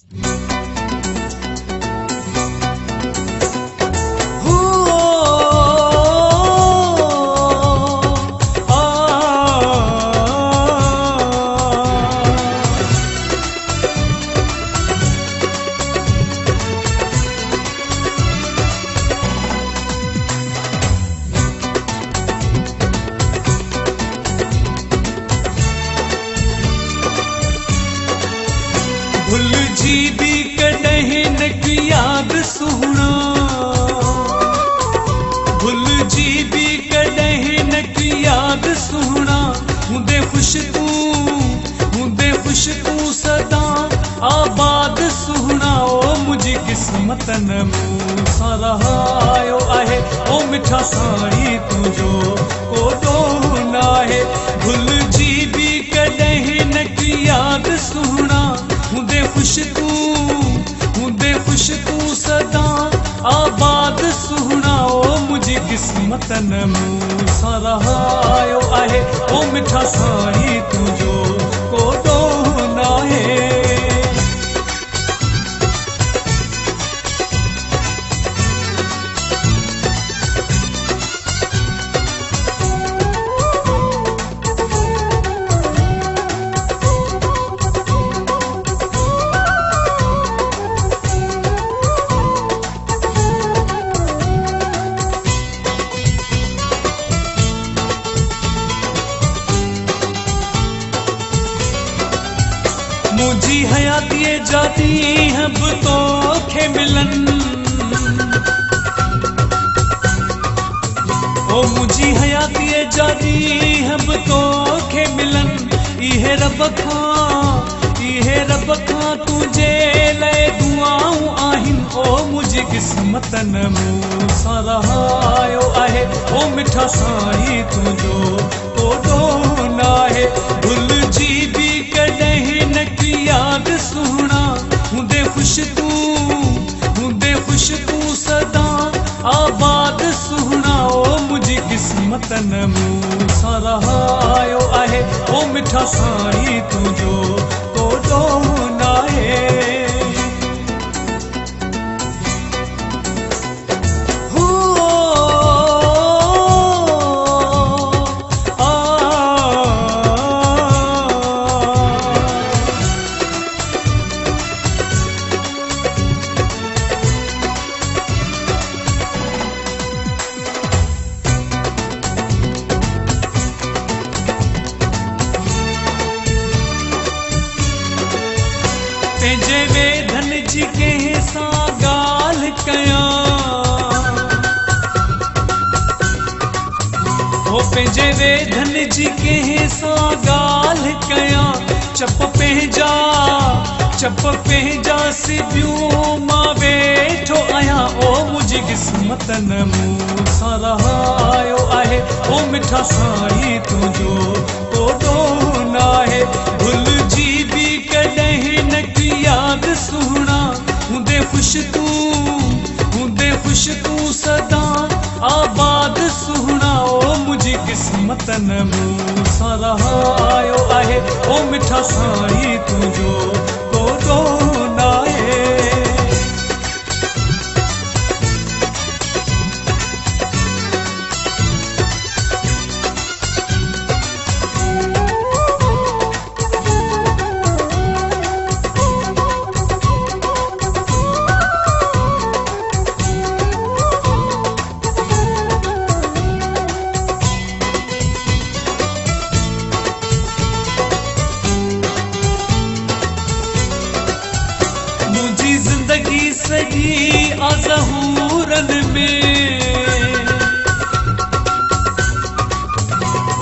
भुल जी भी कॾहिं न की याद सुहिणा, भुल जी भी कॾहिं न की याद सुहिणा, हूंदे ख़ुश तूं सदा आबाद सुहिणा। ओ मुंहिंजी क़िस्मत न मूं सां रहायो आहे, ओ मिठा साईं तुंहिंजो को ॾोह न आहे। भुल जी भी कॾहिं न की याद सुहिणा, हूंदे ख़ुश तूं सदा आबाद सुहिणा। ओ मुंहिंजी क़िस्मत न मूं सां रहायो आहे, ओ मिठा साईं तुंहिंजो को ॾोह न आहे। मुंहिंजी हयातीअ जा ॾींहं बि तोखे मिलनि, ओ मुंहिंजी हयातीअ जा ॾींहं बि तोखे मिलनि। इहे रब खां तुंहिंजे लाइ दुआऊं आहिनि, ओ मुंहिंजी क़िस्मत न मूं सां रहायो आहे, ओ मिठा साईं तुंहिंजो को ॾोह न आहे। भुल जी भी कॾहिं न की याद सुहिणा, हूंदे ख़ुश तूं सदा आबाद सुहिणा। ओ मुंहिंजी क़िस्मत न मूं सां रहायो आहे, ओ मिठा साईं तुंहिंजो को ॾोह न आहे। पंहिंजे वेधन जी कंहिं सां ॻाल्हि कयां, ओ पंहिंजे वेधन जी कंहिं सां ॻाल्हि कयां। चप पंहिंजा सिबियूं मां वेठो आहियां, ओ मुंहिंजी क़िस्मत न मूं सां रहायो आहे, ओ मिठा साईं तुंहिंजो को ॾोह न आहे। भुल जी भी कॾहिं न की याद सुहिणा, हूंदे ख़ुश तूं सदा आबाद सुहिणा। ओ मुंहिंजी क़िस्मत न मूं सां रहायो आहे, ओ मिठा साईं तुंहिंजो को ॾोह न आहे। मुंहिंजी ज़िंदगी सॼी आज़हूरनि में,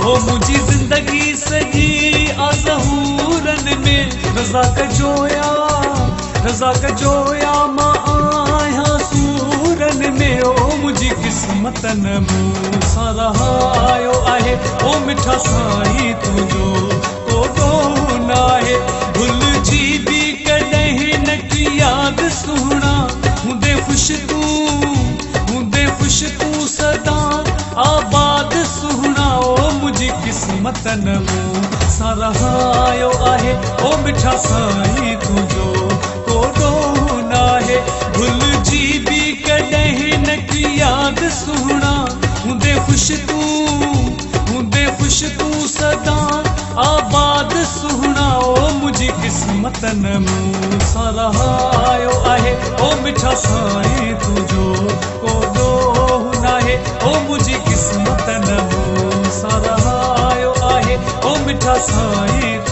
ओ मुंहिंजी ज़िंदगी सॼी आज़हूरनि में, रज़ा कजोया मां आहियां सूरनि में। ओ मुंहिंजी क़िस्मत न मूं सां रहायो आहे, ओ मिठा साईं तुंहिंजो को ॾोह न आहे। भुल जी भी कॾहिं न की याद सुहिणा, हूंदे ख़ुश तूं सदा आबाद सुहिणा। ओ मुंहिंजी क़िस्मत न मूं सां रहायो आहे, ओ मिठा साईं तुंहिंजो को सुहणा हुंदे खुश तू सदा आबाद सुहणा ओ मुझी किस्मतन मूं सां रहायो आहे ओ मिठा साईं तुझो को ॾोह नाहे ओ मुझी किस्मतन मूं सां रहायो आहे ओ मिठा साईं